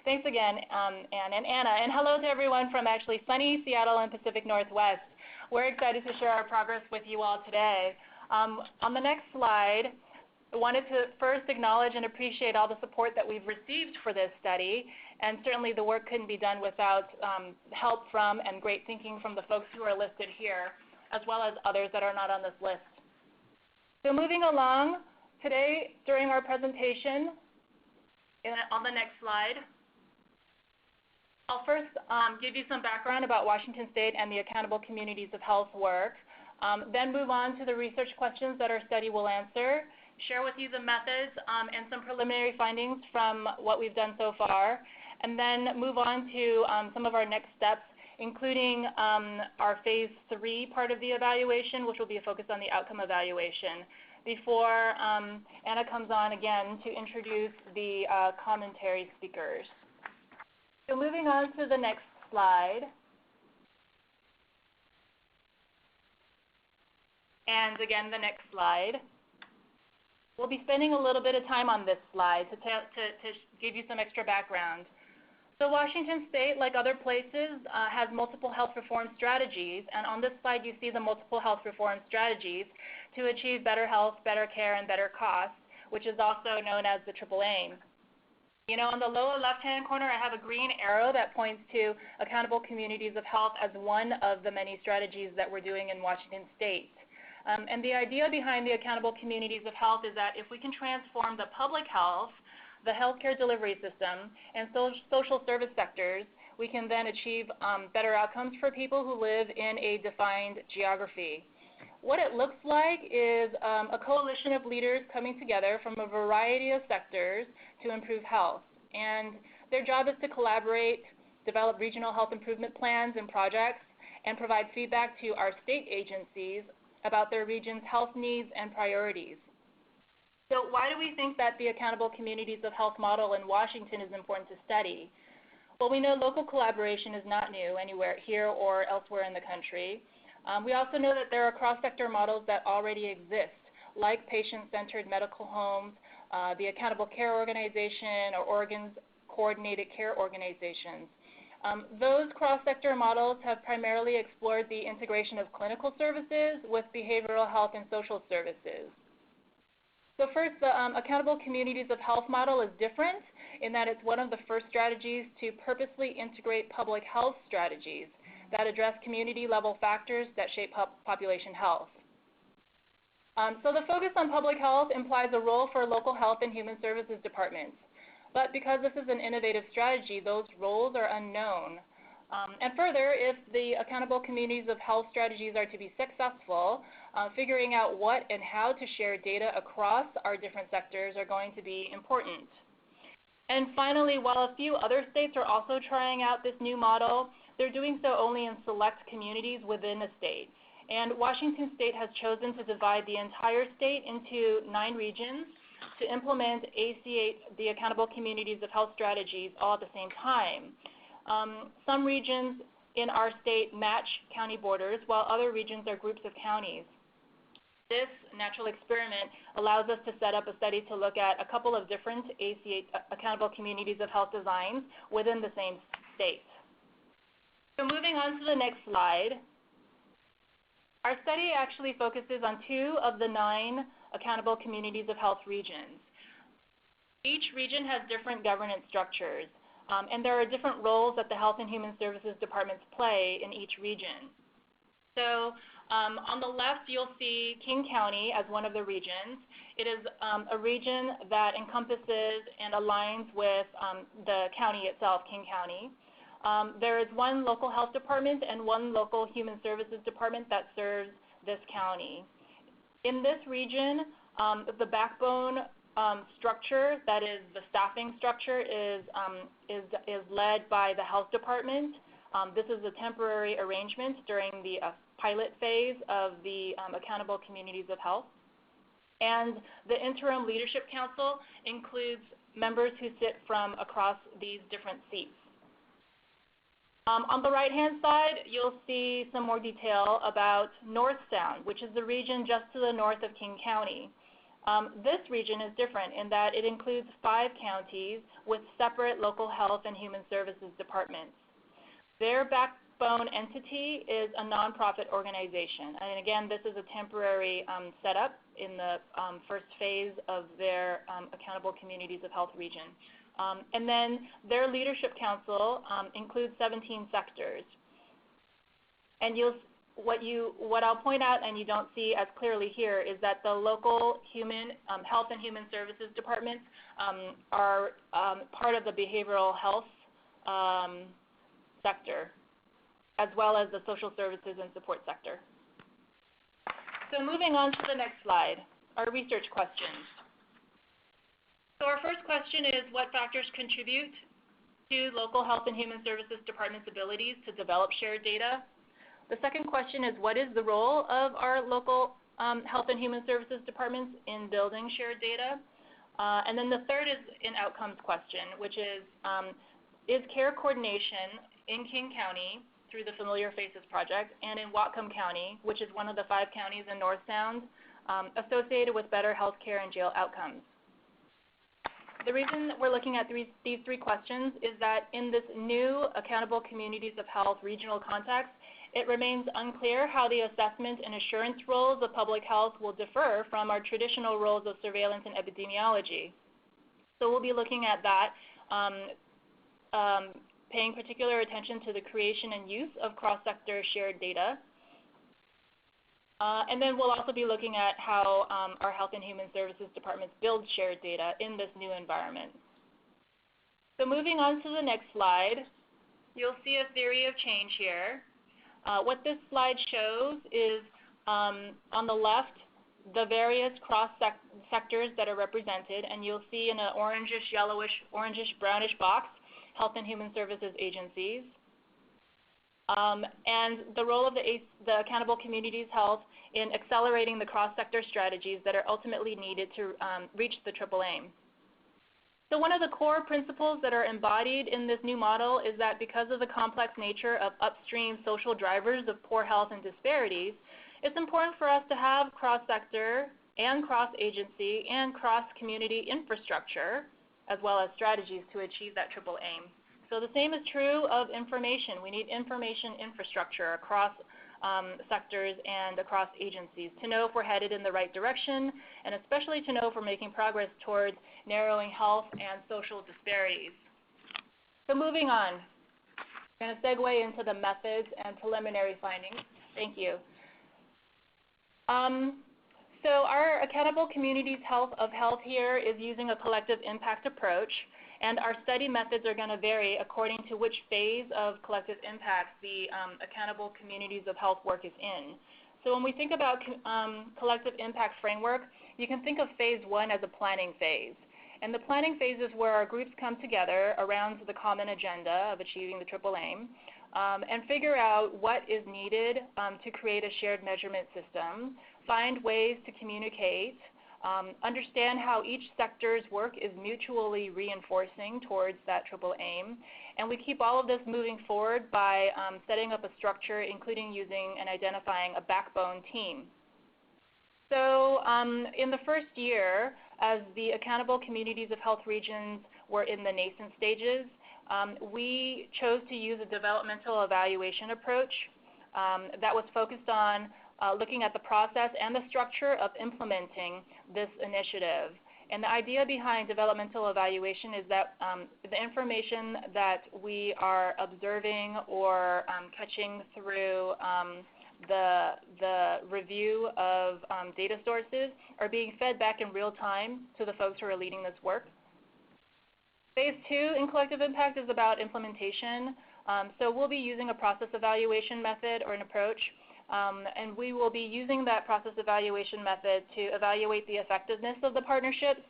Thanks again, Anne and Anna. And hello to everyone from actually sunny Seattle and Pacific Northwest. We're excited to share our progress with you all today. On the next slide, I wanted to first acknowledge and appreciate all the support that we've received for this study. And certainly the work couldn't be done without help from and great thinking from the folks who are listed here, as well as others that are not on this list. So moving along, today during our presentation, on the next slide, I'll first give you some background about Washington State and the Accountable Communities of Health work, then move on to the research questions that our study will answer, share with you the methods and some preliminary findings from what we've done so far, and then move on to some of our next steps, including our phase 3 part of the evaluation, which will be a focus on the outcome evaluation, before Anna comes on again to introduce the commentary speakers. So moving on to the next slide. And again, the next slide. We'll be spending a little bit of time on this slide to give you some extra background. So Washington State, like other places, has multiple health reform strategies. And on this slide, you see the multiple health reform strategies to achieve better health, better care, and better costs, which is also known as the triple aim. You know, on the lower left-hand corner, I have a green arrow that points to Accountable Communities of Health as one of the many strategies that we're doing in Washington State. And the idea behind the Accountable Communities of Health is that if we can transform the public health, the healthcare delivery system, and social service sectors, we can then achieve better outcomes for people who live in a defined geography. What it looks like is a coalition of leaders coming together from a variety of sectors to improve health. And their job is to collaborate, develop regional health improvement plans and projects, and provide feedback to our state agencies about their region's health needs and priorities. So why do we think that the Accountable Communities of Health model in Washington is important to study? Well, we know local collaboration is not new anywhere here or elsewhere in the country. We also know that there are cross-sector models that already exist, like patient-centered medical homes, the Accountable Care Organization, or Oregon's Coordinated Care Organizations. Those cross-sector models have primarily explored the integration of clinical services with behavioral health and social services. So first, the Accountable Communities of Health model is different in that it's one of the first strategies to purposely integrate public health strategies that address community-level factors that shape population health. So the focus on public health implies a role for local health and human services departments. But because this is an innovative strategy, those roles are unknown. And further, if the Accountable Communities of Health strategies are to be successful, figuring out what and how to share data across our different sectors are going to be important. And finally, while a few other states are also trying out this new model, they're doing so only in select communities within a state. And Washington State has chosen to divide the entire state into 9 regions to implement ACH, the Accountable Communities of Health strategies, all at the same time. Some regions in our state match county borders, while other regions are groups of counties. This natural experiment allows us to set up a study to look at a couple of different ACH, Accountable Communities of Health designs within the same state. So moving on to the next slide, our study actually focuses on 2 of the 9 Accountable Communities of Health regions. Each region has different governance structures, and there are different roles that the Health and Human Services departments play in each region. So on the left, you'll see King County as one of the regions. It is a region that encompasses and aligns with the county itself, King County. There is 1 local health department and 1 local human services department that serves this county. In this region, the backbone structure, that is the staffing structure, is led by the health department. This is a temporary arrangement during the pilot phase of the Accountable Communities of Health. And the Interim Leadership Council includes members who sit from across these different seats. On the right-hand side, you'll see some more detail about North Sound, which is the region just to the north of King County. This region is different in that it includes 5 counties with separate local health and human services departments. Their backbone entity is a nonprofit organization. And again, this is a temporary setup in the first phase of their Accountable Communities of Health region. And then their leadership council includes 17 sectors. And what I'll point out, and you don't see as clearly here, is that the local health and human services departments are part of the behavioral health sector, as well as the social services and support sector. So moving on to the next slide, our research questions. So our first question is, what factors contribute to local health and human services departments' abilities to develop shared data? The second question is, what is the role of our local health and human services departments in building shared data? And then the third is an outcomes question, which is care coordination in King County through the Familiar Faces Project and in Whatcom County, which is one of the 5 counties in North Sound, associated with better health care and jail outcomes? The reason we're looking at these 3 questions is that in this new Accountable Communities of Health regional context, it remains unclear how the assessment and assurance roles of public health will differ from our traditional roles of surveillance and epidemiology. So we'll be looking at that, paying particular attention to the creation and use of cross-sector shared data. And then we'll also be looking at how our health and human services departments build shared data in this new environment. So moving on to the next slide, you'll see a theory of change here. What this slide shows is, on the left, the various cross-sectors that are represented, and you'll see in an orangish, yellowish, orangish, brownish box, health and human services agencies. And the role of the Accountable Communities Health in accelerating the cross-sector strategies that are ultimately needed to reach the triple aim. So one of the core principles that are embodied in this new model is that because of the complex nature of upstream social drivers of poor health and disparities, it's important for us to have cross-sector and cross-agency and cross-community infrastructure, as well as strategies to achieve that triple aim. So the same is true of information. We need information infrastructure across sectors and across agencies to know if we're headed in the right direction, and especially to know if we're making progress towards narrowing health and social disparities. So moving on, I'm going to segue into the methods and preliminary findings. Thank you. So our Accountable Communities of Health here is using a collective impact approach, and our study methods are going to vary according to which phase of collective impact the Accountable Communities of Health work is in. So when we think about collective impact framework, you can think of phase 1 as a planning phase. And the planning phase is where our groups come together around the common agenda of achieving the triple aim and figure out what is needed to create a shared measurement system, find ways to communicate, understand how each sector's work is mutually reinforcing towards that triple aim. And we keep all of this moving forward by setting up a structure, including using and identifying a backbone team. So in the first year, as the Accountable Communities of Health regions were in the nascent stages, we chose to use a developmental evaluation approach that was focused on looking at the process and the structure of implementing this initiative. And the idea behind developmental evaluation is that the information that we are observing or catching through the review of data sources are being fed back in real time to the folks who are leading this work. Phase 2 in collective impact is about implementation. So we'll be using a process evaluation method or an approach. And we will be using that process evaluation method to evaluate the effectiveness of the partnerships,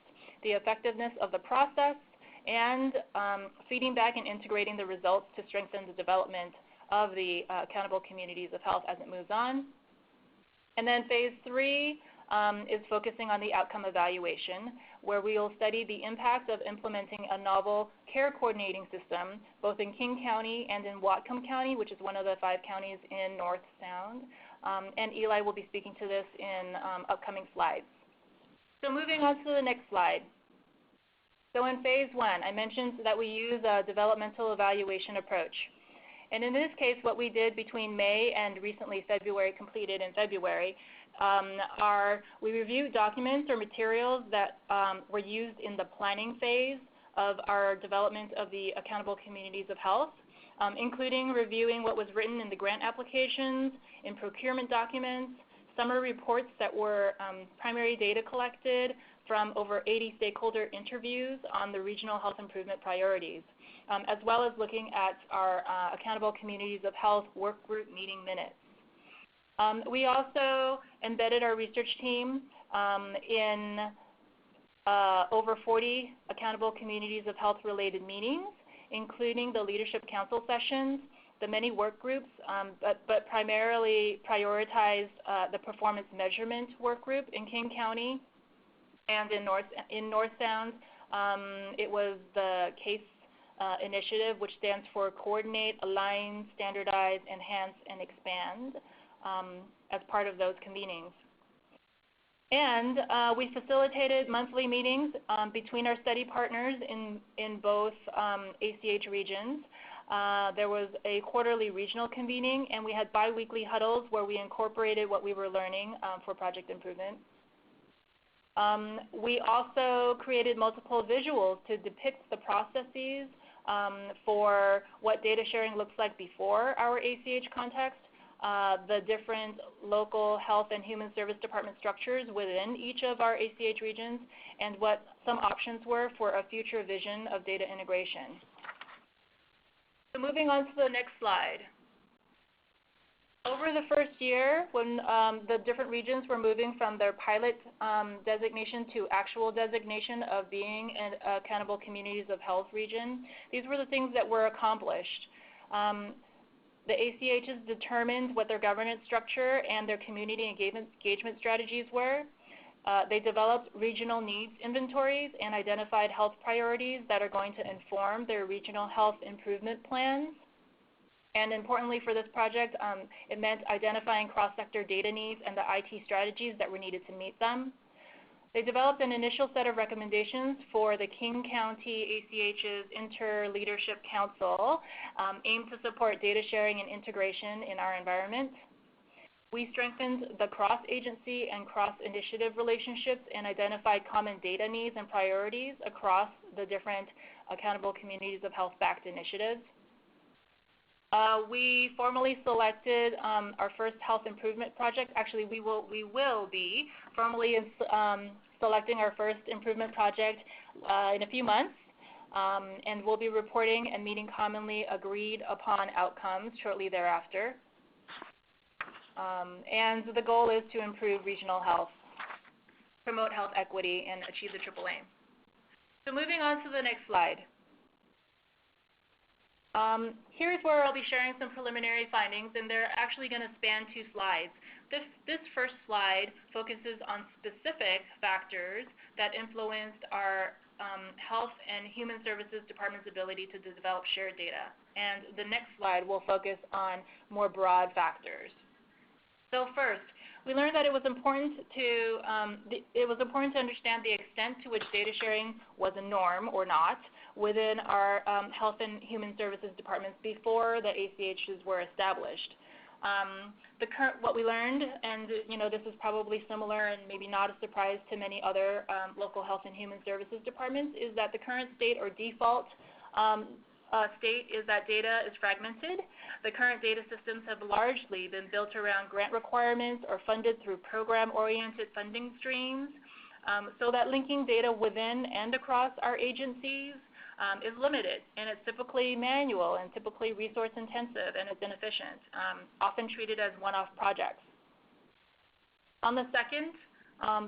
the effectiveness of the process, and feeding back and integrating the results to strengthen the development of the Accountable Communities of Health as it moves on. And then phase 3 is focusing on the outcome evaluation, where we will study the impact of implementing a novel care coordinating system, both in King County and in Whatcom County, which is one of the 5 counties in North Sound. And Eli will be speaking to this in upcoming slides. So moving on to the next slide. So in phase one, I mentioned that we use a developmental evaluation approach. And in this case, what we did between May and recently February, completed in February, we reviewed documents or materials that were used in the planning phase of our development of the accountable communities of health, including reviewing what was written in the grant applications, in procurement documents, summary reports that were primary data collected from over 80 stakeholder interviews on the regional health improvement priorities, as well as looking at our accountable communities of health work group meeting minutes. We also embedded our research team in over 40 accountable communities of health related meetings, including the leadership council sessions, the many work groups, but primarily prioritized the performance measurement work group in King County, and in North Sound, it was the CASE initiative, which stands for Coordinate, Align, Standardize, Enhance, and Expand, as part of those convenings. And we facilitated monthly meetings between our study partners in both ACH regions. There was a quarterly regional convening, and we had bi-weekly huddles where we incorporated what we were learning for project improvement. We also created multiple visuals to depict the processes for what data sharing looks like before our ACH context, the different local health and human service department structures within each of our ACH regions, and what some options were for a future vision of data integration. So moving on to the next slide. Over the first year, when the different regions were moving from their pilot designation to actual designation of being an accountable communities of health region, these were the things that were accomplished. The ACHs determined what their governance structure and their community engagement strategies were. They developed regional needs inventories and identified health priorities that are going to inform their regional health improvement plans. And importantly for this project, it meant identifying cross-sector data needs and the IT strategies that were needed to meet them. They developed an initial set of recommendations for the King County ACH's Inter-Leadership Council, aimed to support data sharing and integration in our environment. We strengthened the cross-agency and cross-initiative relationships and identified common data needs and priorities across the different accountable communities of health-backed initiatives. We formally selected our first health improvement project. Actually, we will be formally selecting our first improvement project in a few months, and we'll be reporting and meeting commonly agreed upon outcomes shortly thereafter. And the goal is to improve regional health, promote health equity, and achieve the triple aim. So moving on to the next slide. Here's where I'll be sharing some preliminary findings, and they're actually going to span 2 slides. This first slide focuses on specific factors that influenced our Health and Human Services Department's ability to develop shared data. And the next slide will focus on more broad factors. So first, we learned that it was important to understand the extent to which data sharing was a norm or not within our Health and Human Services departments before the ACHs were established. What we learned, and this is probably similar and maybe not a surprise to many other local Health and Human Services departments, is that the current state or default state is that data is fragmented. The current data systems have largely been built around grant requirements or funded through program-oriented funding streams, so that linking data within and across our agencies is limited, and it's typically manual and typically resource-intensive, and it's inefficient, often treated as one-off projects. On the second,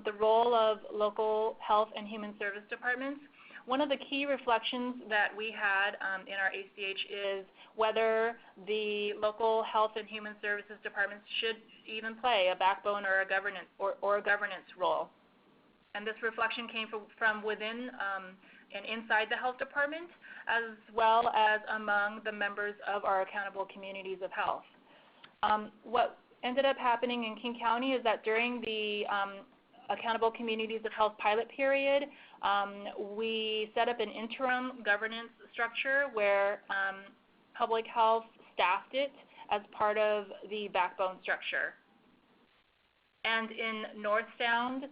the role of local Health and Human Service departments. One of the key reflections that we had in our ACH is whether the local Health and Human Services departments should even play a backbone or a governance role. And this reflection came from within and inside the health department, as well as among the members of our accountable communities of health. What ended up happening in King County is that during the Accountable Communities of Health pilot period, we set up an interim governance structure where public health staffed it as part of the backbone structure. And in North Sound,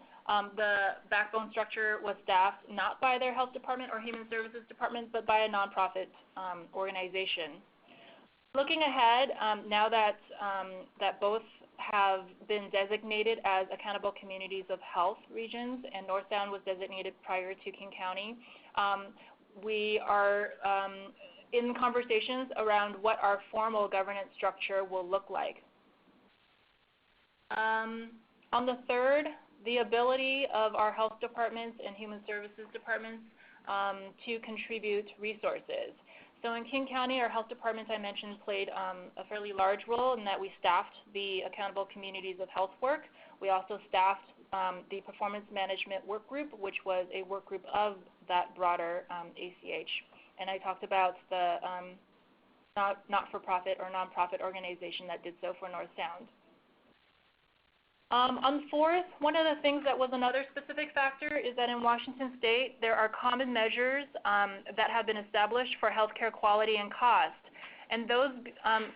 the backbone structure was staffed not by their health department or human services department, but by a nonprofit organization. Looking ahead, now that both have been designated as accountable communities of health regions, and North Sound was designated prior to King County, we are in conversations around what our formal governance structure will look like. On the third, the ability of our health departments and human services departments to contribute resources. So in King County, our health department, I mentioned, played a fairly large role in that we staffed the Accountable Communities of Health work. We also staffed the Performance Management Work Group, which was a work group of that broader ACH. And I talked about the not-for-profit or nonprofit organization that did so for North Sound. On the fourth, one of the things that was another specific factor is that in Washington State, there are common measures that have been established for healthcare quality and cost. And those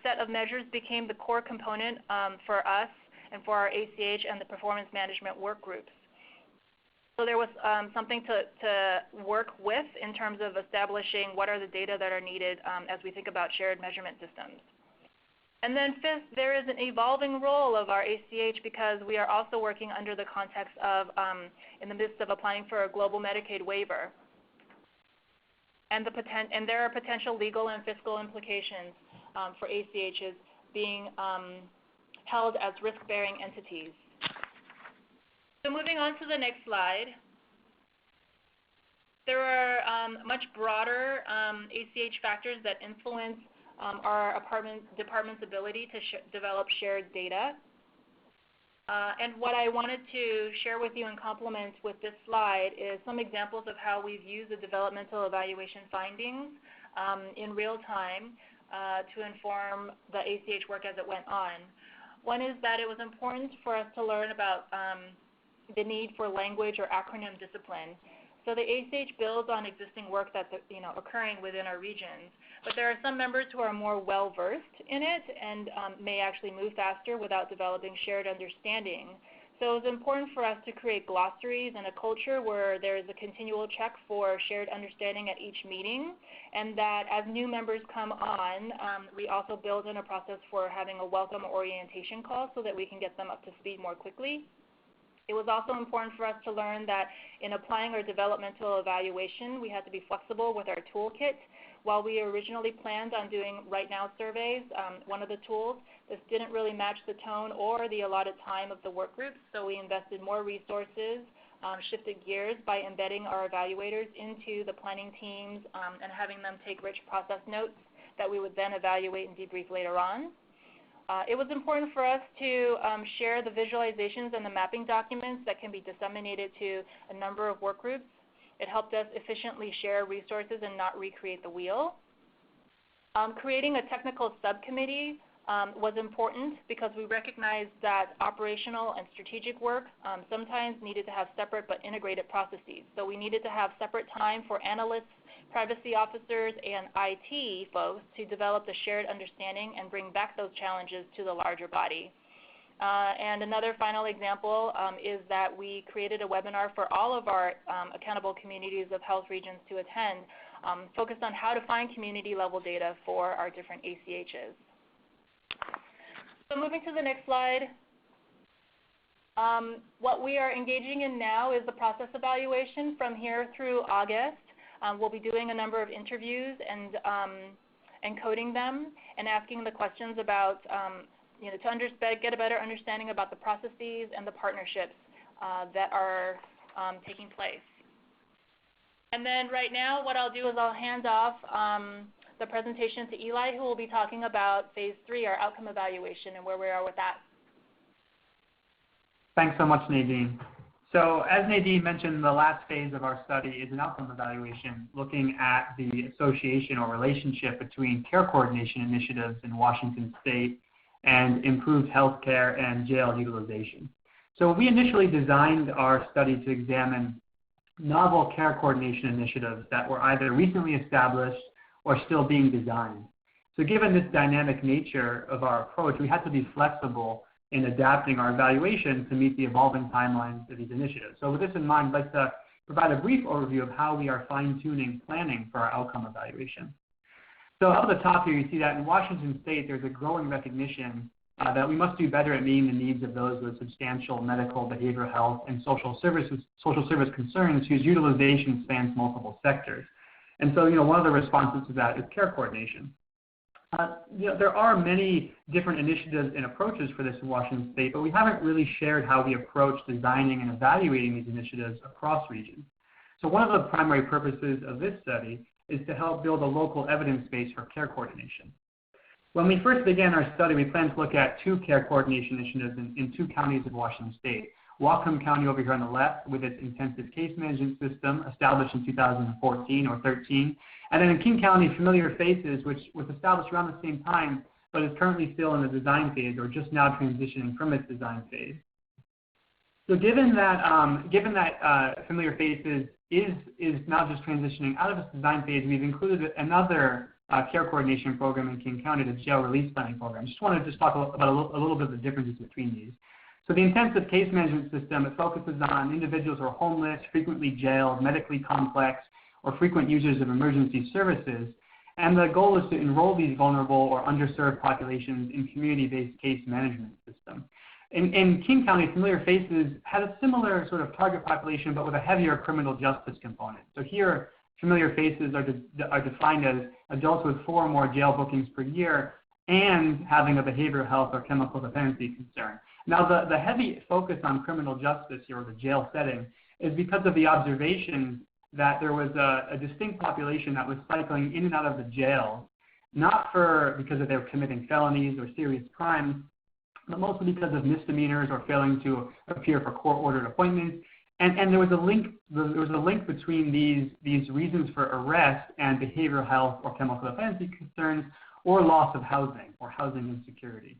set of measures became the core component for us and for our ACH and the performance management work groups. So there was something to work with in terms of establishing what are the data that are needed as we think about shared measurement systems. And then fifth, there is an evolving role of our ACH because we are also working under the context of, in the midst of applying for a global Medicaid waiver. And there are potential legal and fiscal implications for ACHs being held as risk-bearing entities. So moving on to the next slide. There are much broader ACH factors that influence our department's ability to develop shared data. And what I wanted to share with you and complement with this slide is some examples of how we've used the developmental evaluation findings in real time to inform the ACH work as it went on. One is that it was important for us to learn about the need for language or acronym discipline. So the ACH builds on existing work that's occurring within our regions, but there are some members who are more well-versed in it and may actually move faster without developing shared understanding. So it was important for us to create glossaries and a culture where there is a continual check for shared understanding at each meeting, and that as new members come on, we also build in a process for having a welcome orientation call so that we can get them up to speed more quickly. It was also important for us to learn that in applying our developmental evaluation, we had to be flexible with our toolkit. While we originally planned on doing right now surveys, one of the tools, this didn't really match the tone or the allotted time of the work groups, so we invested more resources, shifted gears by embedding our evaluators into the planning teams and having them take rich process notes that we would then evaluate and debrief later on. It was important for us to share the visualizations and the mapping documents that can be disseminated to a number of work groups. It helped us efficiently share resources and not recreate the wheel. Creating a technical subcommittee was important because we recognized that operational and strategic work sometimes needed to have separate but integrated processes. So we needed to have separate time for analysts, privacy officers, and IT folks to develop the shared understanding and bring back those challenges to the larger body. And another final example is that we created a webinar for all of our accountable communities of health regions to attend, focused on how to find community-level data for our different ACHs. So moving to the next slide. What we are engaging in now is the process evaluation from here through August. We'll be doing a number of interviews and coding them and asking the questions about, to get a better understanding about the processes and the partnerships that are taking place. And then right now, what I'll do is I'll hand off the presentation to Eli, who will be talking about phase 3, our outcome evaluation, and where we are with that. Thanks so much, Nadine. So as Nadine mentioned, the last phase of our study is an outcome evaluation, looking at the association or relationship between care coordination initiatives in Washington State and improved healthcare and jail utilization. So we initially designed our study to examine novel care coordination initiatives that were either recently established or still being designed. So given this dynamic nature of our approach, we had to be flexible in adapting our evaluation to meet the evolving timelines of these initiatives. So with this in mind, I'd like to provide a brief overview of how we are fine-tuning planning for our outcome evaluation. So up at the top here, you see that in Washington State, there's a growing recognition that we must do better at meeting the needs of those with substantial medical, behavioral health, and social service concerns whose utilization spans multiple sectors. And so, one of the responses to that is care coordination. There are many different initiatives and approaches for this in Washington State, but we haven't really shared how we approach designing and evaluating these initiatives across regions. So one of the primary purposes of this study is to help build a local evidence base for care coordination. When we first began our study, we planned to look at 2 care coordination initiatives in 2 counties of Washington State. Whatcom County over here on the left with its intensive case management system established in 2014 or 13. And then in King County, Familiar Faces, which was established around the same time, but is currently still in the design phase or just now transitioning from its design phase. So given that Familiar Faces is now just transitioning out of its design phase, we've included another care coordination program in King County, the jail release planning program. Just want to talk about a little bit of the differences between these. So the intensive case management system, it focuses on individuals who are homeless, frequently jailed, medically complex, or frequent users of emergency services. And the goal is to enroll these vulnerable or underserved populations in community-based case management system. In King County, Familiar Faces had a similar sort of target population, but with a heavier criminal justice component. So here, Familiar Faces are defined as adults with 4 or more jail bookings per year and having a behavioral health or chemical dependency concern. Now, the heavy focus on criminal justice here, or the jail setting, is because of the observation that there was a distinct population that was cycling in and out of the jail, not because they were committing felonies or serious crimes, but mostly because of misdemeanors or failing to appear for court-ordered appointments. And there was a link between these reasons for arrest and behavioral health or chemical dependency concerns, or loss of housing or housing insecurity.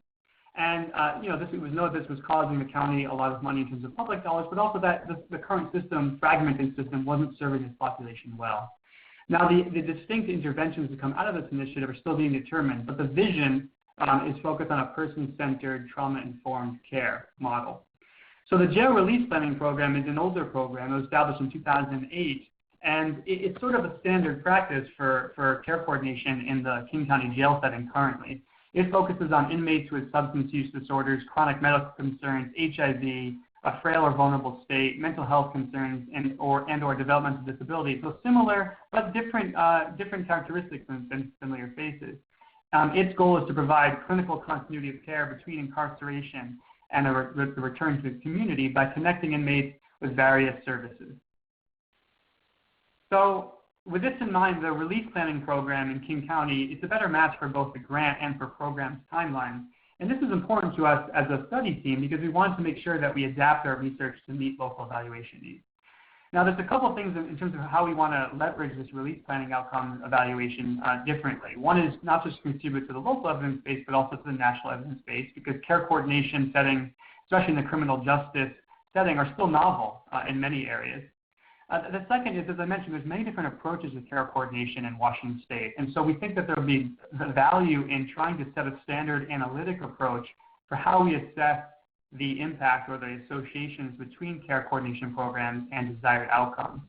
And it was known this was causing the county a lot of money in terms of public dollars, but also that the current system, fragmented system, wasn't serving this population well. Now, the distinct interventions that come out of this initiative are still being determined, but the vision is focused on a person-centered, trauma-informed care model. So the jail release planning program is an older program. It was established in 2008, and it's sort of a standard practice for care coordination in the King County jail setting currently. It focuses on inmates with substance use disorders, chronic medical concerns, HIV, a frail or vulnerable state, mental health concerns, and/or developmental disability. So similar but different characteristics than Familiar Faces. Its goal is to provide clinical continuity of care between incarceration and the return to the community by connecting inmates with various services. So with this in mind, the release planning program in King County is a better match for both the grant and for program's timelines. And this is important to us as a study team because we want to make sure that we adapt our research to meet local evaluation needs. Now, there's a couple of things in terms of how we want to leverage this release planning outcome evaluation differently. One is not just to contribute to the local evidence base, but also to the national evidence base, because care coordination settings, especially in the criminal justice setting, are still novel in many areas. The second is, as I mentioned, there's many different approaches to care coordination in Washington State. And so we think that there will be the value in trying to set a standard analytic approach for how we assess the impact or the associations between care coordination programs and desired outcomes.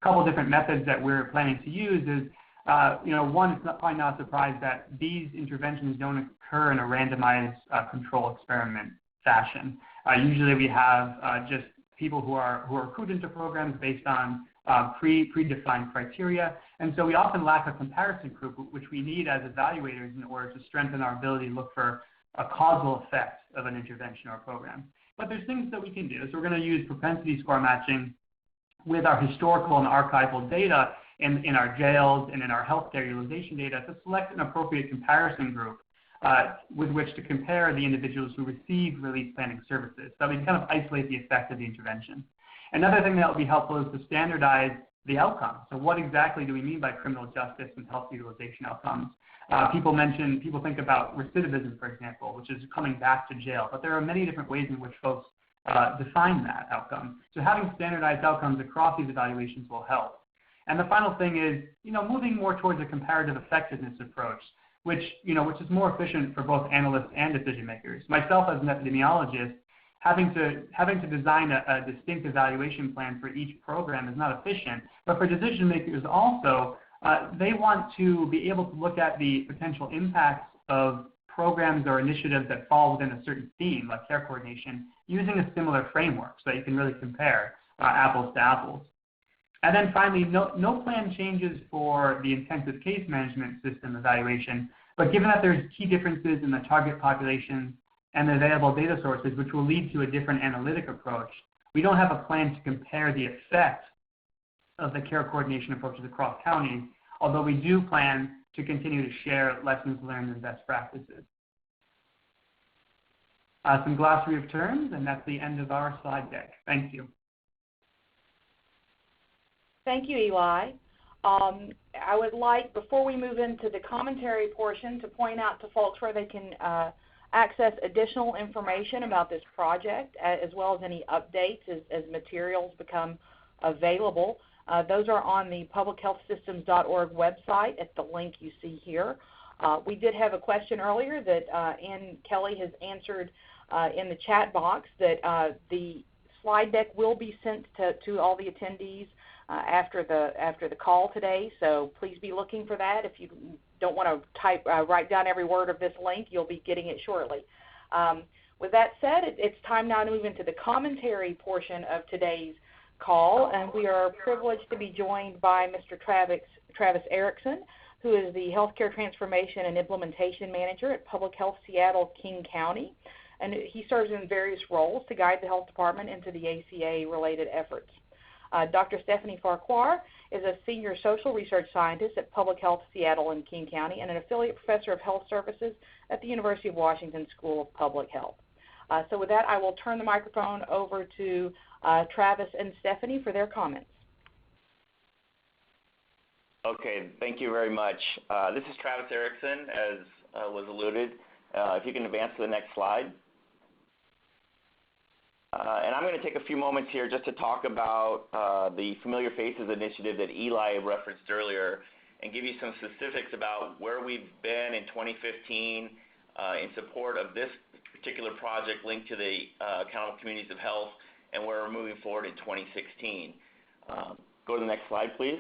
A couple of different methods that we're planning to use is, one, it's probably not a surprise that these interventions don't occur in a randomized control experiment fashion. Usually we have just people who are recruited into programs based on predefined criteria, and so we often lack a comparison group, which we need as evaluators in order to strengthen our ability to look for a causal effect of an intervention or program. But there's things that we can do. So we're going to use propensity score matching with our historical and archival data in our jails and in our healthcare utilization data to select an appropriate comparison group with which to compare the individuals who receive release planning services. So we can kind of isolate the effect of the intervention. Another thing that will be helpful is to standardize the outcomes. So what exactly do we mean by criminal justice and health utilization outcomes? People think about recidivism, for example, which is coming back to jail. But there are many different ways in which folks define that outcome. So having standardized outcomes across these evaluations will help. And the final thing is, moving more towards a comparative effectiveness approach, which is more efficient for both analysts and decision makers. Myself as an epidemiologist, having to design a distinct evaluation plan for each program is not efficient, but for decision makers also, they want to be able to look at the potential impacts of programs or initiatives that fall within a certain theme, like care coordination, using a similar framework so that you can really compare apples to apples. And then finally, no plan changes for the intensive case management system evaluation, but given that there's key differences in the target population and the available data sources, which will lead to a different analytic approach, we don't have a plan to compare the effect of the care coordination approaches across counties, although we do plan to continue to share lessons learned and best practices. Some glossary of terms, and that's the end of our slide deck. Thank you. Thank you, Eli. I would like, before we move into the commentary portion, to point out to folks where they can access additional information about this project, as well as any updates as materials become available. Those are on the publichealthsystems.org website at the link you see here. We did have a question earlier that Ann Kelly has answered in the chat box, that the slide deck will be sent to all the attendees after the call today, so please be looking for that. If you don't want to write down every word of this link, you'll be getting it shortly. With that said, it's time now to move into the commentary portion of today's call, and we are privileged to be joined by Mr. Travis Erickson, who is the Healthcare Transformation and Implementation Manager at Public Health Seattle King County, and he serves in various roles to guide the health department into the ACA-related efforts. Dr. Stephanie Farquhar is a senior social research scientist at Public Health Seattle and King County and an affiliate professor of health services at the University of Washington School of Public Health. So with that, I will turn the microphone over to Travis and Stephanie for their comments. Okay, thank you very much. This is Travis Erickson, as was alluded. If you can advance to the next slide. And I'm going to take a few moments here just to talk about the Familiar Faces initiative that Eli referenced earlier and give you some specifics about where we've been in 2015 in support of this particular project linked to the Accountable Communities of Health and where we're moving forward in 2016. Go to the next slide, please.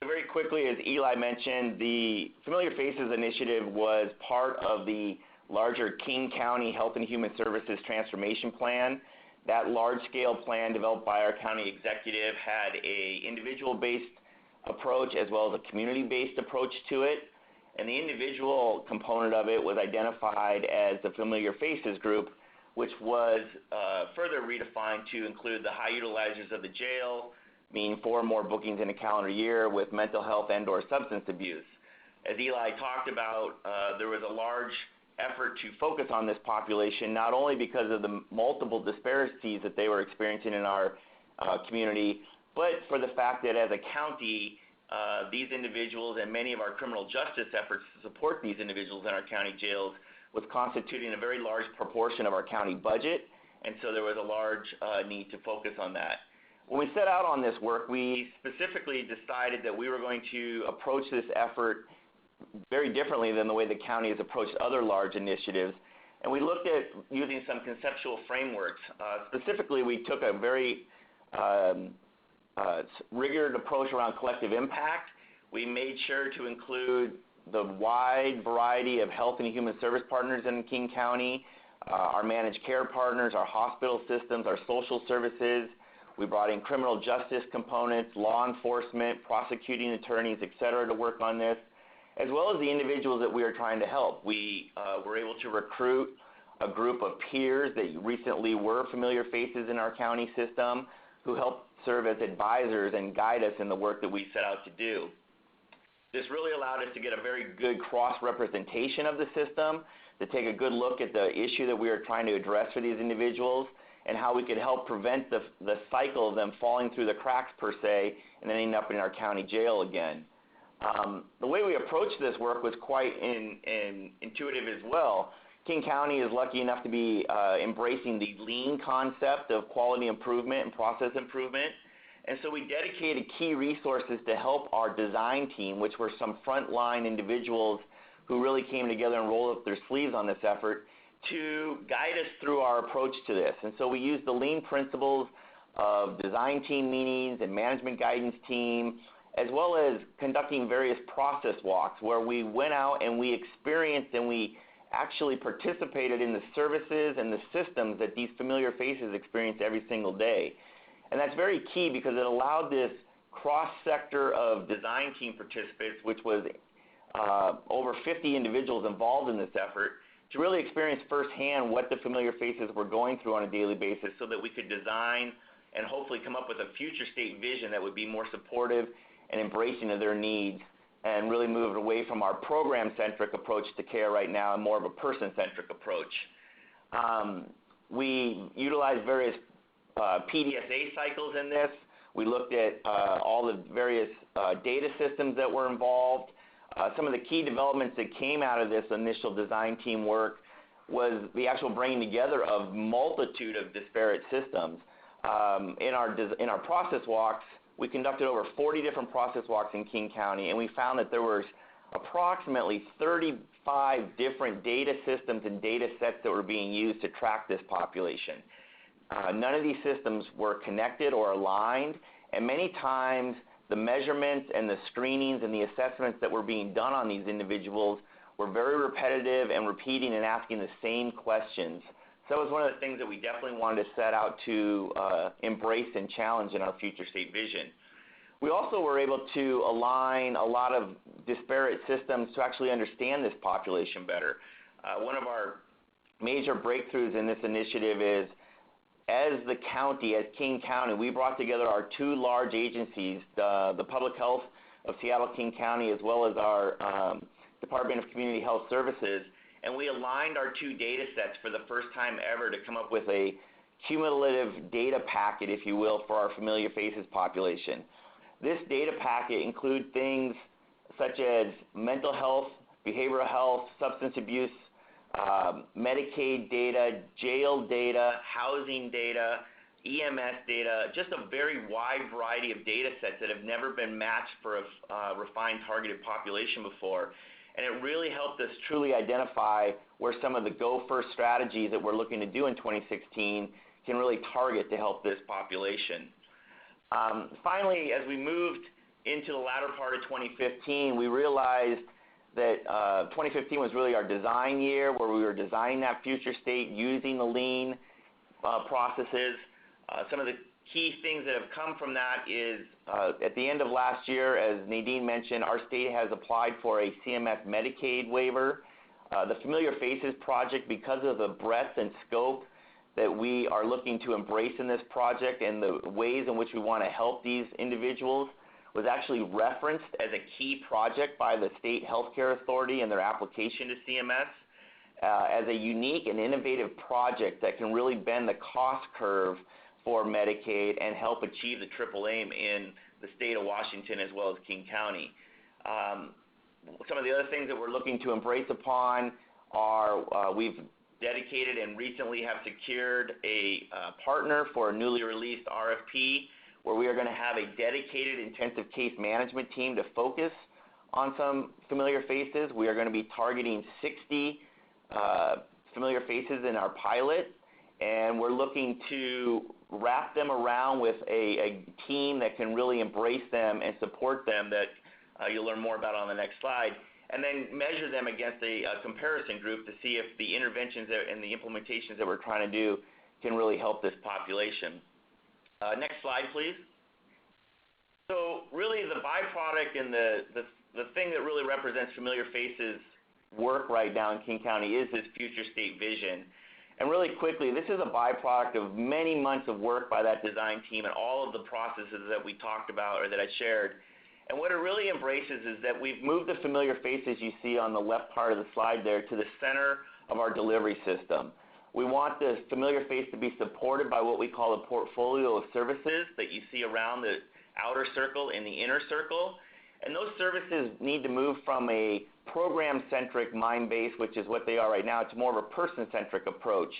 So very quickly, as Eli mentioned, the Familiar Faces initiative was part of the larger King County Health and Human Services Transformation Plan. That large-scale plan developed by our county executive had an individual-based approach as well as a community-based approach to it. And the individual component of it was identified as the Familiar Faces group, which was further redefined to include the high utilizers of the jail, meaning 4 or more bookings in a calendar year with mental health and/or substance abuse. As Eli talked about, there was a large effort to focus on this population, not only because of the multiple disparities that they were experiencing in our community, but for the fact that as a county, these individuals and many of our criminal justice efforts to support these individuals in our county jails was constituting a very large proportion of our county budget, and so there was a large need to focus on that. When we set out on this work, we specifically decided that we were going to approach this effort very differently than the way the county has approached other large initiatives. And we looked at using some conceptual frameworks. Specifically, we took a very rigorous approach around collective impact. We made sure to include the wide variety of health and human service partners in King County, our managed care partners, our hospital systems, our social services. We brought in criminal justice components, law enforcement, prosecuting attorneys, et cetera, to work on this, as well as the individuals that we are trying to help. We were able to recruit a group of peers that recently were familiar faces in our county system who helped serve as advisors and guide us in the work that we set out to do. This really allowed us to get a very good cross-representation of the system, to take a good look at the issue that we are trying to address for these individuals and how we could help prevent the cycle of them falling through the cracks, per se, and then ending up in our county jail again. The way we approached this work was quite intuitive as well. King County is lucky enough to be embracing the lean concept of quality improvement and process improvement. And so we dedicated key resources to help our design team, which were some frontline individuals who really came together and rolled up their sleeves on this effort to guide us through our approach to this. And so we used the lean principles of design team meetings and management guidance team, as well as conducting various process walks where we went out and we experienced and we actually participated in the services and the systems that these familiar faces experience every single day. And that's very key because it allowed this cross-sector of design team participants, which was over 50 individuals involved in this effort, to really experience firsthand what the familiar faces were going through on a daily basis so that we could design and hopefully come up with a future state vision that would be more supportive and embracing of their needs and really move away from our program-centric approach to care right now and more of a person-centric approach. We utilized various PDSA cycles in this. We looked at all the various data systems that were involved. Some of the key developments that came out of this initial design team work was the actual bringing together of multitude of disparate systems. In our process walks, we conducted over 40 different process walks in King County, and we found that there was approximately 35 different data systems and data sets that were being used to track this population. None of these systems were connected or aligned, and many times the measurements and the screenings and the assessments that were being done on these individuals were very repetitive and repeating and asking the same questions. So that was one of the things that we definitely wanted to set out to embrace and challenge in our future state vision. We also were able to align a lot of disparate systems to actually understand this population better. One of our major breakthroughs in this initiative is, as the county, as King County, we brought together our two large agencies, the Public Health of Seattle-King County, as well as our Department of Community Health Services, and we aligned our two data sets for the first time ever to come up with a cumulative data packet, if you will, for our familiar faces population. This data packet includes things such as mental health, behavioral health, substance abuse, Medicaid data, jail data, housing data, EMS data, just a very wide variety of data sets that have never been matched for a refined targeted population before. And it really helped us truly identify where some of the go-first strategies that we're looking to do in 2016 can really target to help this population. Finally, as we moved into the latter part of 2015, we realized that 2015 was really our design year, where we were designing that future state using the lean processes. Some of the key things that have come from that is at the end of last year, as Nadine mentioned, our state has applied for a CMS Medicaid waiver. The Familiar Faces Project, because of the breadth and scope that we are looking to embrace in this project and the ways in which we want to help these individuals, was actually referenced as a key project by the State Healthcare Authority in their application to CMS as a unique and innovative project that can really bend the cost curve for Medicaid and help achieve the triple aim in the state of Washington as well as King County. Some of the other things that we're looking to embrace upon are we've dedicated and recently have secured a partner for a newly released RFP, where we are going to have a dedicated intensive case management team to focus on some familiar faces. We are going to be targeting 60 familiar faces in our pilot, and we're looking to wrap them around with a team that can really embrace them and support them that you'll learn more about on the next slide, and then measure them against a comparison group to see if the interventions and the implementations that we're trying to do can really help this population. Next slide, please. So really the byproduct and the thing that really represents Familiar Faces work right now in King County is this future state vision. And really quickly, this is a byproduct of many months of work by that design team and all of the processes that we talked about or that I shared. And what it really embraces is that we've moved the familiar faces you see on the left part of the slide there to the center of our delivery system. We want the familiar face to be supported by what we call a portfolio of services that you see around the outer circle and the inner circle. And those services need to move from a program-centric mind-based, which is what they are right now, to more of a person-centric approach.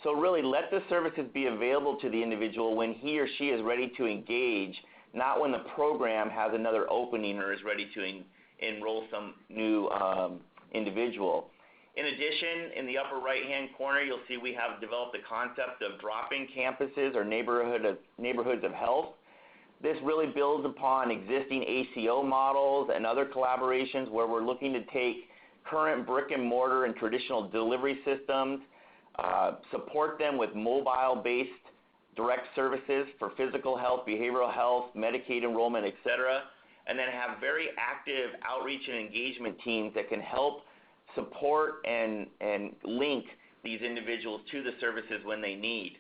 So really let the services be available to the individual when he or she is ready to engage, not when the program has another opening or is ready to enroll some new individual. In addition, in the upper right-hand corner, you'll see we have developed the concept of drop-in campuses or neighborhoods of health. This really builds upon existing ACO models and other collaborations where we're looking to take current brick and mortar and traditional delivery systems, support them with mobile-based direct services for physical health, behavioral health, Medicaid enrollment, et cetera, and then have very active outreach and engagement teams that can help support and link these individuals to the services when they need.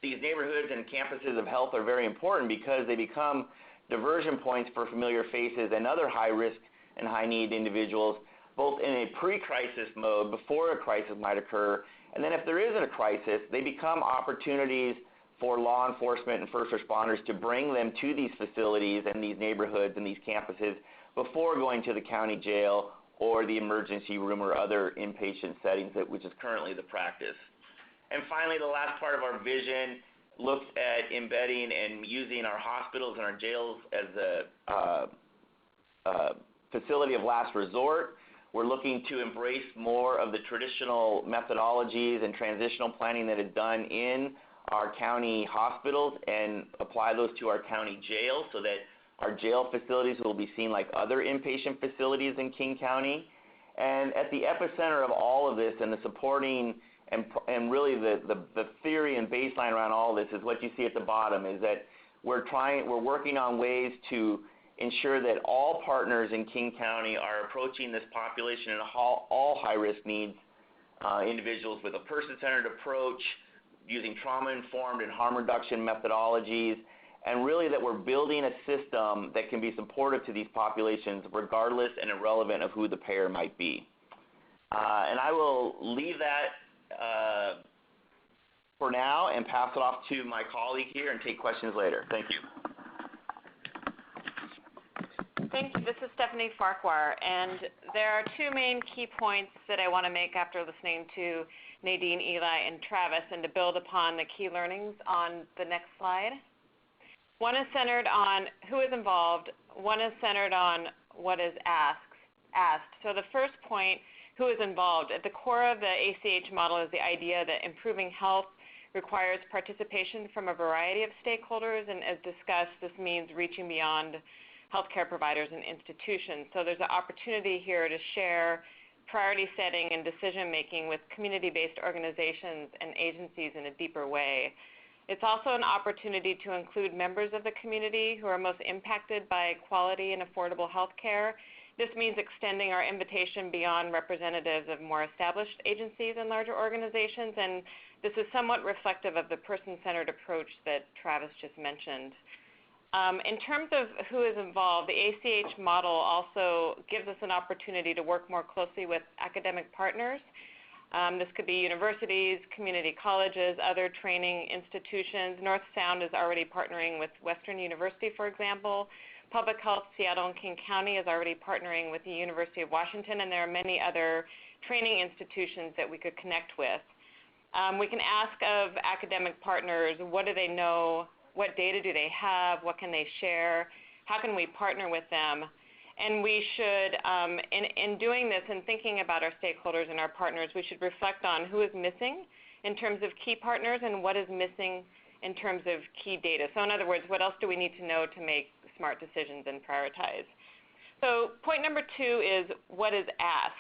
These neighborhoods and campuses of health are very important because they become diversion points for familiar faces and other high-risk and high-need individuals, both in a pre-crisis mode, before a crisis might occur, and then if there isn't a crisis, they become opportunities for law enforcement and first responders to bring them to these facilities and these neighborhoods and these campuses before going to the county jail or the emergency room or other inpatient settings, which is currently the practice. And finally, the last part of our vision looks at embedding and using our hospitals and our jails as a facility of last resort. We're looking to embrace more of the traditional methodologies and transitional planning that is done in our county hospitals and apply those to our county jails so that our jail facilities will be seen like other inpatient facilities in King County. And at the epicenter of all of this and the supporting and really the theory and baseline around all of this is what you see at the bottom, is that we're working on ways to ensure that all partners in King County are approaching this population and all high-risk needs individuals with a person-centered approach, using trauma-informed and harm reduction methodologies, and really that we're building a system that can be supportive to these populations regardless and irrelevant of who the payer might be. And I will leave that for now and pass it off to my colleague here and take questions later. Thank you. Thank you. This is Stephanie Farquhar, and there are two main key points that I want to make after listening to Nadine, Eli, and Travis, and to build upon the key learnings on the next slide. One is centered on who is involved. One is centered on what is asked. So the first point, who is involved. At the core of the ACH model is the idea that improving health requires participation from a variety of stakeholders, and as discussed, this means reaching beyond healthcare providers and institutions. So there's an opportunity here to share priority setting and decision making with community-based organizations and agencies in a deeper way. It's also an opportunity to include members of the community who are most impacted by quality and affordable health care. This means extending our invitation beyond representatives of more established agencies and larger organizations, and this is somewhat reflective of the person-centered approach that Travis just mentioned. In terms of who is involved, the ACH model also gives us an opportunity to work more closely with academic partners. This could be universities, community colleges, other training institutions. North Sound is already partnering with Western University, for example. Public Health Seattle and King County is already partnering with the University of Washington, and there are many other training institutions that we could connect with. We can ask of academic partners, what do they know? What data do they have? What can they share? How can we partner with them? And we should, in doing this and thinking about our stakeholders and our partners, we should reflect on who is missing in terms of key partners and what is missing in terms of key data. So in other words, what else do we need to know to make smart decisions and prioritize? So point number 2 is what is asked.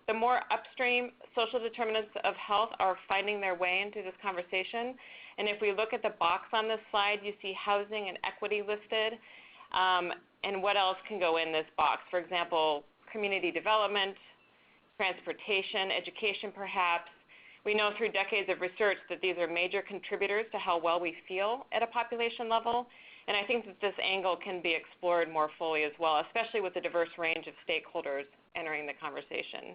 The more upstream social determinants of health are finding their way into this conversation. And if we look at the box on this slide, you see housing and equity listed. And what else can go in this box? For example, community development, transportation, education perhaps. We know through decades of research that these are major contributors to how well we feel at a population level. And I think that this angle can be explored more fully as well, especially with the diverse range of stakeholders entering the conversation.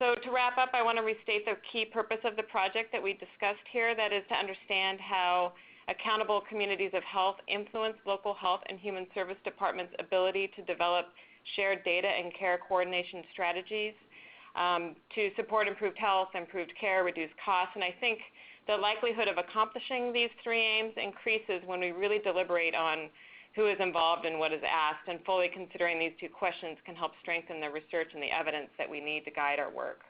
So to wrap up, I want to restate the key purpose of the project that we discussed here, that is to understand how accountable communities of health influence local health and human service departments' ability to develop shared data and care coordination strategies to support improved health, improved care, reduce costs. And I think the likelihood of accomplishing these three aims increases when we really deliberate on who is involved and what is asked, and fully considering these two questions can help strengthen the research and the evidence that we need to guide our work.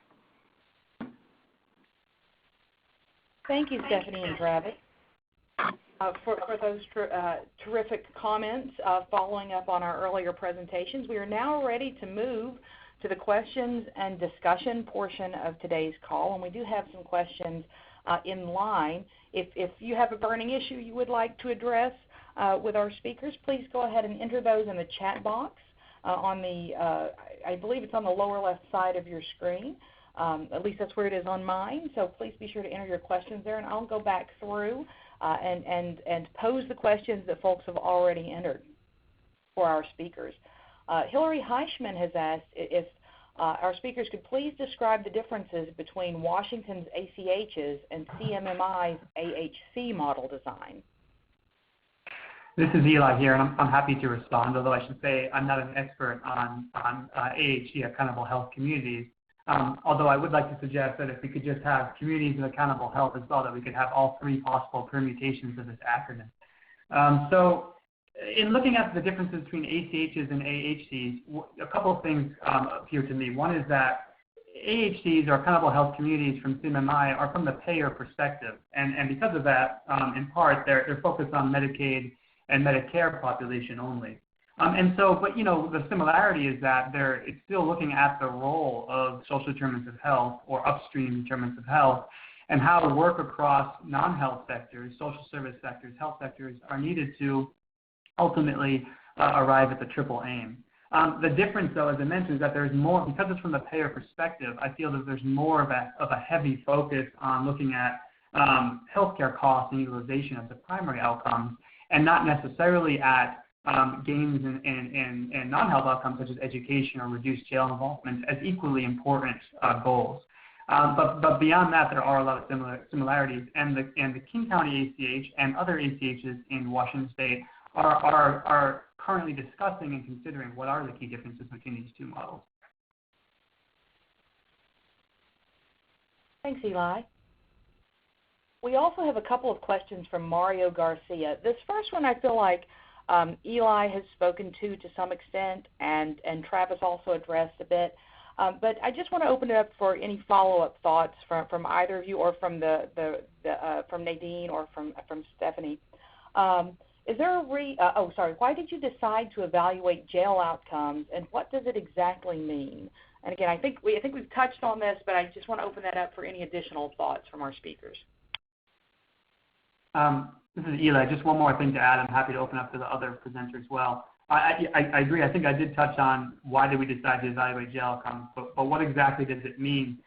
Thank you, Stephanie and Travis, for those terrific comments following up on our earlier presentations. We are now ready to move to the questions and discussion portion of today's call, and we do have some questions in line. If you have a burning issue you would like to address with our speakers, please go ahead and enter those in the chat box on the, I believe it's on the lower left side of your screen. At least that's where it is on mine. So please be sure to enter your questions there, and I'll go back through and pose the questions that folks have already entered for our speakers. Hillary Heischman has asked if our speakers could please describe the differences between Washington's ACHs and CMMI's AHC model design. This is Eli here, and I'm happy to respond, although I should say I'm not an expert on AHC, accountable health communities. Although I would like to suggest that if we could just have communities of accountable health as well, that we could have all three possible permutations of this acronym. So in looking at the differences between ACHs and AHCs, a couple of things appear to me. One is that AHCs, or accountable health communities from CMMI, are from the payer perspective. And because of that, in part, they're focused on Medicaid and Medicare population only. But the similarity is that it's still looking at the role of social determinants of health, or upstream determinants of health, and how work across non-health sectors, social service sectors, health sectors, are needed to ultimately arrive at the triple aim. The difference, though, as I mentioned, is that there's more, because it's from the payer perspective, I feel that there's more of a heavy focus on looking at healthcare costs and utilization as the primary outcomes, and not necessarily at gains in non-health outcomes such as education or reduced jail involvement as equally important goals. But beyond that, there are a lot of similarities, and the King County ACH and other ACHs in Washington State are currently discussing and considering what are the key differences between these two models. Thanks, Eli. We also have a couple of questions from Mario Garcia. This first one I feel like Eli has spoken to some extent, and Travis also addressed a bit. But I just want to open it up for any follow-up thoughts from either of you, or from from Nadine or from Stephanie. Is there why did you decide to evaluate jail outcomes, and what does it exactly mean? And again, I think we've touched on this, but I just want to open that up for any additional thoughts from our speakers. This is Eli. Just one more thing to add. I'm happy to open up to the other presenters as well. I agree. I think I did touch on why did we decide to evaluate jail outcomes, but what exactly does it mean?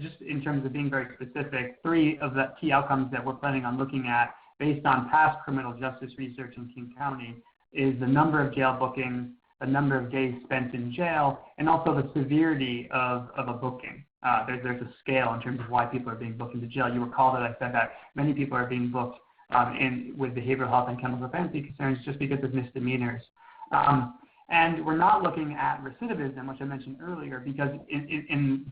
Just in terms of being very specific, three of the key outcomes that we're planning on looking at based on past criminal justice research in King County is the number of jail bookings, the number of days spent in jail, and also the severity of a booking. There's a scale in terms of why people are being booked into jail. You recall that I said that many people are being booked with behavioral health and chemical dependency concerns just because of misdemeanors. And we're not looking at recidivism, which I mentioned earlier, because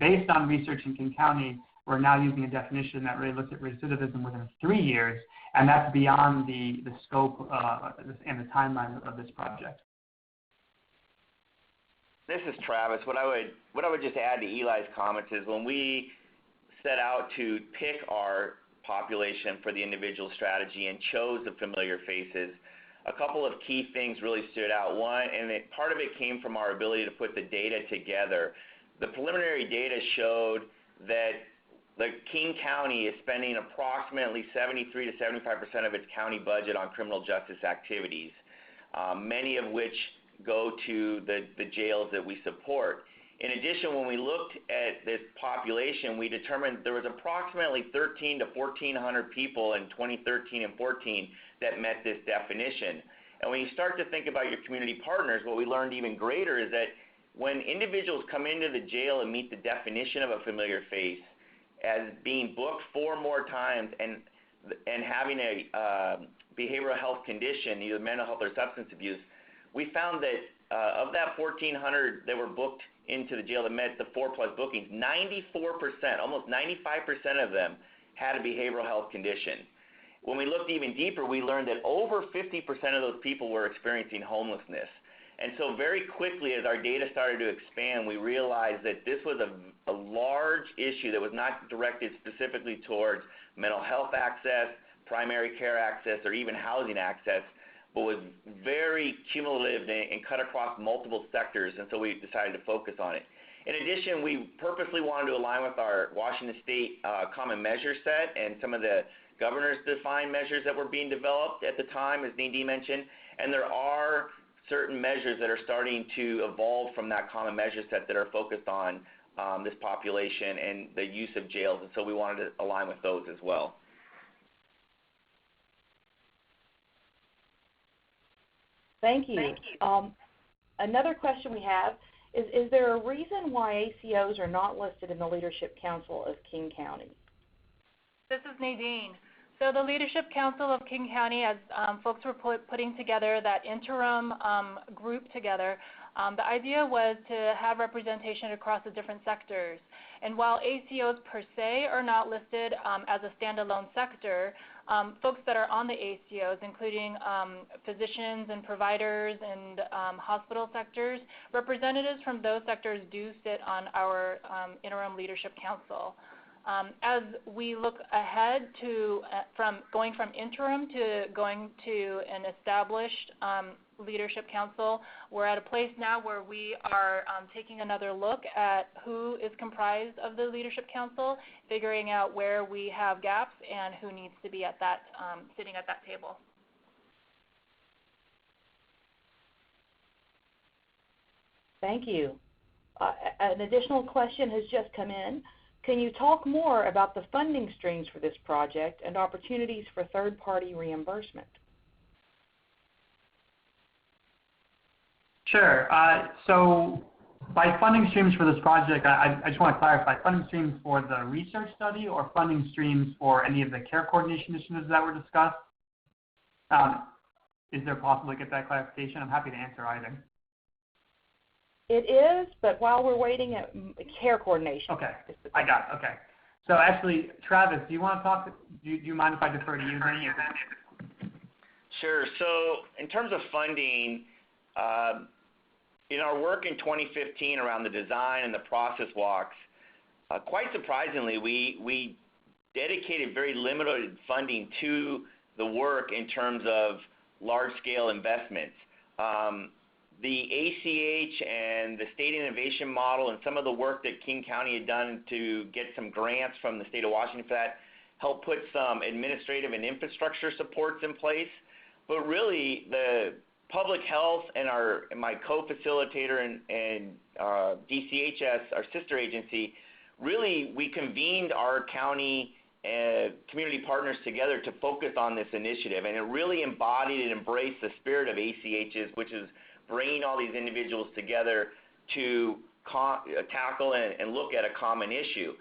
based on research in King County, we're now using a definition that really looks at recidivism within 3 years, and that's beyond the scope and the timeline of this project. This is Travis. What I would just add to Eli's comments is when we set out to pick our population for the individual strategy and chose the familiar faces, a couple of key things really stood out. One, and part of it came from our ability to put the data together. The preliminary data showed that the King County is spending approximately 73 to 75% of its county budget on criminal justice activities, many of which go to the jails that we support. In addition, when we looked at this population, we determined there was approximately 1,300 to 1,400 people in 2013 and 14 that met this definition. And when you start to think about your community partners, what we learned even greater is that when individuals come into the jail and meet the definition of a familiar face as being booked 4 more times and having a behavioral health condition, either mental health or substance abuse, we found that of that 1,400 that were booked into the jail that met the 4+ bookings, 94%, almost 95% of them had a behavioral health condition. When we looked even deeper, we learned that over 50% of those people were experiencing homelessness. And so very quickly, as our data started to expand, we realized that this was a large issue that was not directed specifically towards mental health access, primary care access, or even housing access, but was very cumulative and cut across multiple sectors, and so we decided to focus on it. In addition, we purposely wanted to align with our Washington State Common Measure set and some of the governor's defined measures that were being developed at the time, as Nadine mentioned, and there are certain measures that are starting to evolve from that common measure set that are focused on this population and the use of jails, and so we wanted to align with those as well. Thank you. Another question we have is there a reason why ACOs are not listed in the Leadership Council of King County? This is Nadine. So the Leadership Council of King County, as folks were putting together that interim group together, the idea was to have representation across the different sectors. And while ACOs per se are not listed as a standalone sector, folks that are on the ACOs, including physicians and providers and hospital sectors, representatives from those sectors do sit on our interim leadership council. As we look ahead to going from interim to going to an established leadership council, we're at a place now where we are taking another look at who is comprised of the leadership council, figuring out where we have gaps and who needs to be at that sitting at that table. Thank you. An additional question has just come in. Can you talk more about the funding streams for this project and opportunities for third-party reimbursement? Sure. So by funding streams for this project, I just want to clarify, funding streams for the research study or funding streams for any of the care coordination initiatives that were discussed? Is there possible to get that clarification? I'm happy to answer either. It is, but while we're waiting at care coordination. Okay, I got it. Okay. So actually, Travis, do you want to talk? Do you mind if I defer to you then? Sure. So in terms of funding, in our work in 2015 around the design and the process walks, quite surprisingly, we dedicated very limited funding to the work in terms of large-scale investments. The ACH and the state innovation model and some of the work that King County had done to get some grants from the state of Washington for that helped put some administrative and infrastructure supports in place. But really, the public health and my co-facilitator and DCHS, our sister agency, really we convened our county community partners together to focus on this initiative, and it really embodied and embraced the spirit of ACHs, which is bringing all these individuals together to tackle and look at a common issue.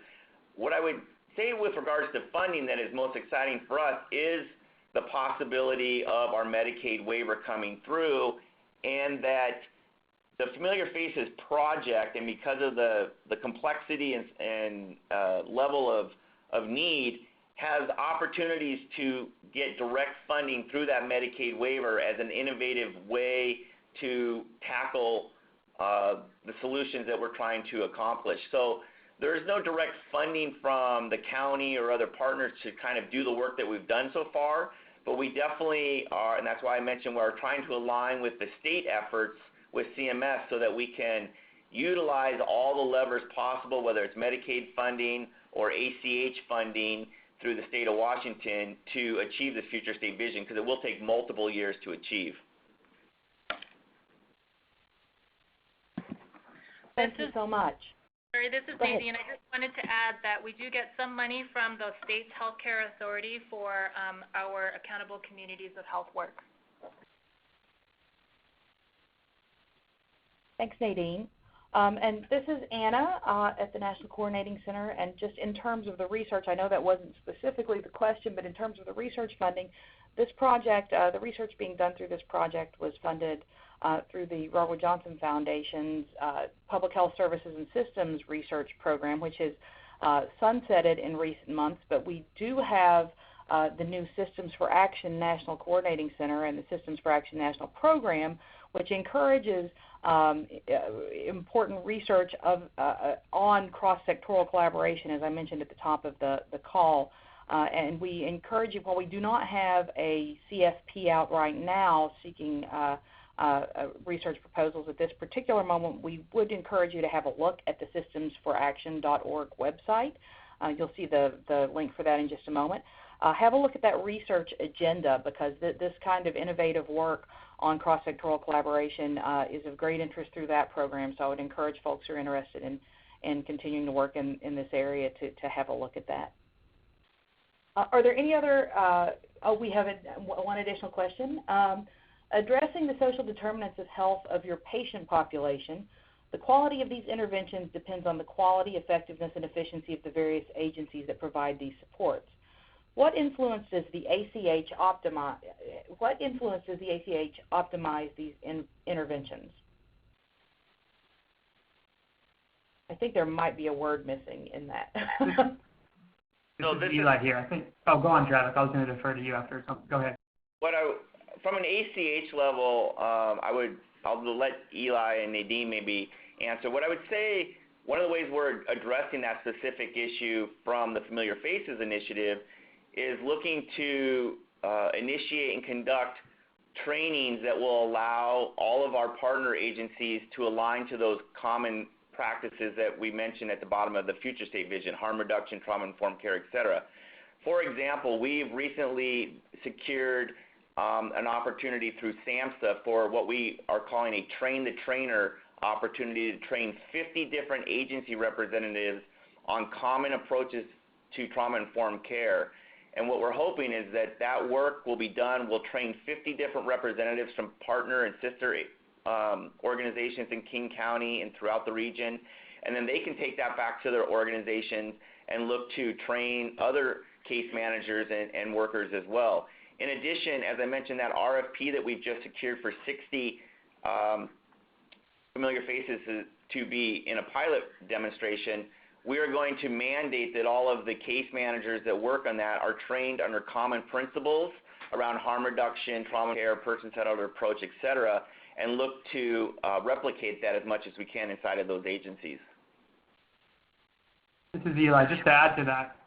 What I would say with regards to funding that is most exciting for us is the possibility of our Medicaid waiver coming through, and that the Familiar Faces project, and because of the complexity and level of need, has opportunities to get direct funding through that Medicaid waiver as an innovative way to tackle the solutions that we're trying to accomplish. So there is no direct funding from the county or other partners to kind of do the work that we've done so far, but we definitely are, and that's why I mentioned we're trying to align with the state efforts with CMS so that we can utilize all the levers possible, whether it's Medicaid funding or ACH funding through the state of Washington, to achieve this future state vision, because it will take multiple years to achieve. Thank you so much. Sorry, this is Nadine. I just wanted to add that we do get some money from the state's healthcare authority for our accountable communities of health work. Thanks, Nadine. And this is Anna at the National Coordinating Center, and just in terms of the research, I know that wasn't specifically the question, but in terms of the research funding, this project, the research being done through this project was funded through the Robert Johnson Foundation's Public Health Services and Systems Research Program, which has sunsetted in recent months, but we do have the new Systems for Action National Coordinating Center and the Systems for Action National Program, which encourages important research on cross-sectoral collaboration, as I mentioned at the top of the call. And we encourage you, while we do not have a CFP out right now seeking research proposals at this particular moment, we would encourage you to have a look at the systemsforaction.org website. You'll see the link for that in just a moment. Have a look at that research agenda, because this kind of innovative work on cross-sectoral collaboration is of great interest through that program, so I would encourage folks who are interested in continuing to work in this area to have a look at that. Are there any other, we have one additional question. Addressing the social determinants of health of your patient population, the quality of these interventions depends on the quality, effectiveness, and efficiency of the various agencies that provide these supports. What influence does the ACH optimize these interventions? I think there might be a word missing in that. This is Eli here. I think. Oh, go on, Travis. I was going to defer to you after. Go ahead. From an ACH level, I'll let Eli and Nadine maybe answer. What I would say, one of the ways we're addressing that specific issue from the Familiar Faces Initiative is looking to initiate and conduct trainings that will allow all of our partner agencies to align to those common practices that we mentioned at the bottom of the future state vision: harm reduction, trauma-informed care, et cetera. For example, we've recently secured an opportunity through SAMHSA for what we are calling a train-the-trainer opportunity to train 50 different agency representatives on common approaches to trauma-informed care. And what we're hoping is that work will be done. We'll train 50 different representatives from partner and sister organizations in King County and throughout the region, and then they can take that back to their organizations and look to train other case managers and workers as well. In addition, as I mentioned, that RFP that we've just secured for 60 Familiar Faces to be in a pilot demonstration, we are going to mandate that all of the case managers that work on that are trained under common principles around harm reduction, trauma care, person-centered approach, et cetera, and look to replicate that as much as we can inside of those agencies. This is Eli. Just to add to that,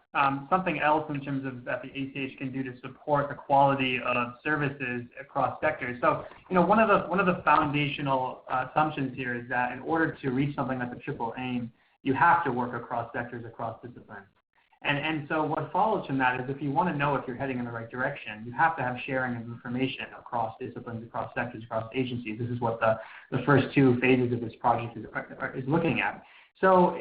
something else in terms of that the ACH can do to support the quality of services across sectors. So, one of the foundational assumptions here is that in order to reach something that's a triple aim, you have to work across sectors, across disciplines. And so what follows from that is, if you want to know if you're heading in the right direction, you have to have sharing of information across disciplines, across sectors, across agencies. This is what the first two phases of this project is looking at. So,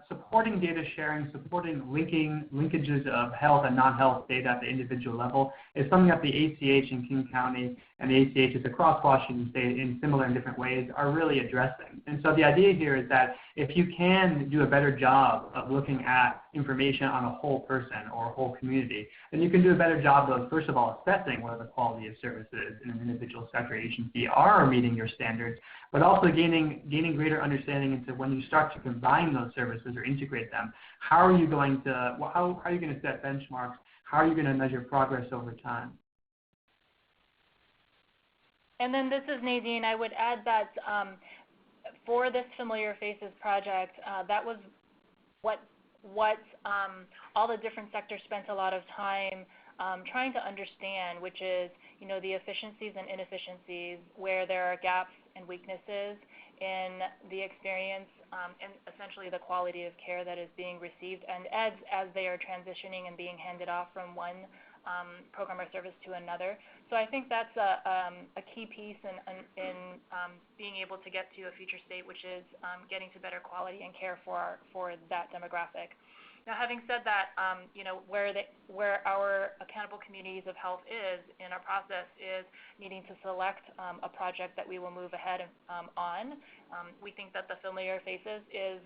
supporting data sharing, supporting linkages of health and non-health data at the individual level is something that the ACH in King County and the ACHs across Washington State in similar and different ways are really addressing. And so the idea here is that if you can do a better job of looking at information on a whole person or a whole community, then you can do a better job of, first of all, assessing whether the quality of services in an individual sector agency are meeting your standards, but also gaining greater understanding into when you start to combine those services or integrate them, how are you going to set benchmarks? How are you going to measure progress over time? And then this is Nadine. I would add that for this Familiar Faces project, that was what all the different sectors spent a lot of time trying to understand, which is, the efficiencies and inefficiencies, where there are gaps and weaknesses in the experience and essentially the quality of care that is being received, and as they are transitioning and being handed off from one program or service to another. So I think that's a key piece in being able to get to a future state, which is getting to better quality and care for that demographic. Now, having said that, where our accountable communities of health is in our process is needing to select a project that we will move ahead on. We think that the Familiar Faces is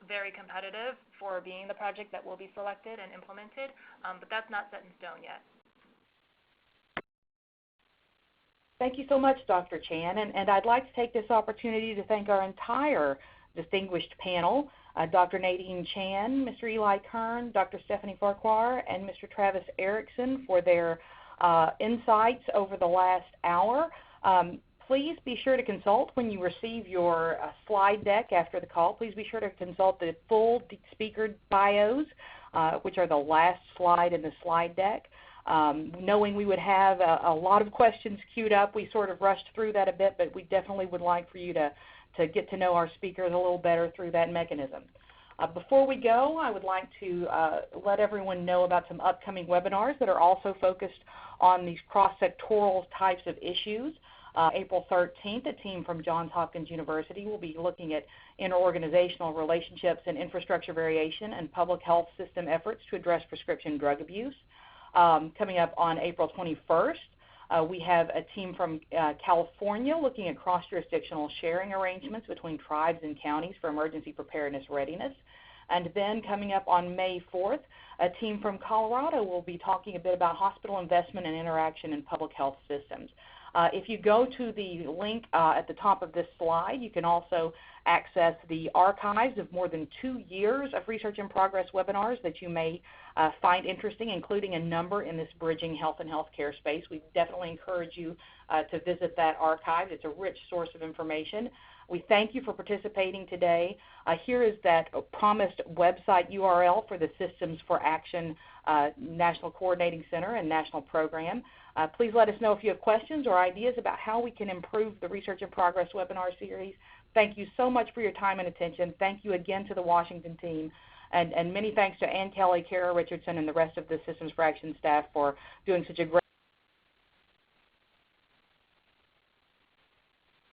very competitive for being the project that will be selected and implemented, but that's not set in stone yet. Thank you so much, Dr. Chan, and I'd like to take this opportunity to thank our entire distinguished panel, Dr. Nadine Chan, Mr. Eli Kern, Dr. Stephanie Farquhar, and Mr. Travis Erickson for their insights over the last hour. Please be sure to consult when you receive your slide deck after the call. Please be sure to consult the full speaker bios, which are the last slide in the slide deck. Knowing we would have a lot of questions queued up, we sort of rushed through that a bit, but we definitely would like for you to get to know our speakers a little better through that mechanism. Before we go, I would like to let everyone know about some upcoming webinars that are also focused on these cross-sectoral types of issues. April 13th, a team from Johns Hopkins University will be looking at interorganizational relationships and infrastructure variation and public health system efforts to address prescription drug abuse. Coming up on April 21st, we have a team from California looking at cross-jurisdictional sharing arrangements between tribes and counties for emergency preparedness readiness. And then coming up on May 4th, a team from Colorado will be talking a bit about hospital investment and interaction in public health systems. If you go to the link at the top of this slide, you can also access the archives of more than 2 years of research in progress webinars that you may find interesting, including a number in this bridging health and healthcare space. We definitely encourage you to visit that archive. It's a rich source of information. We thank you for participating today. Here is that promised website URL for the Systems for Action National Coordinating Center and National Program. Please let us know if you have questions or ideas about how we can improve the Research in Progress webinar series. Thank you so much for your time and attention. Thank you again to the Washington team. And many thanks to Ann Kelly, Kara Richardson, and the rest of the Systems for Action staff for doing such a great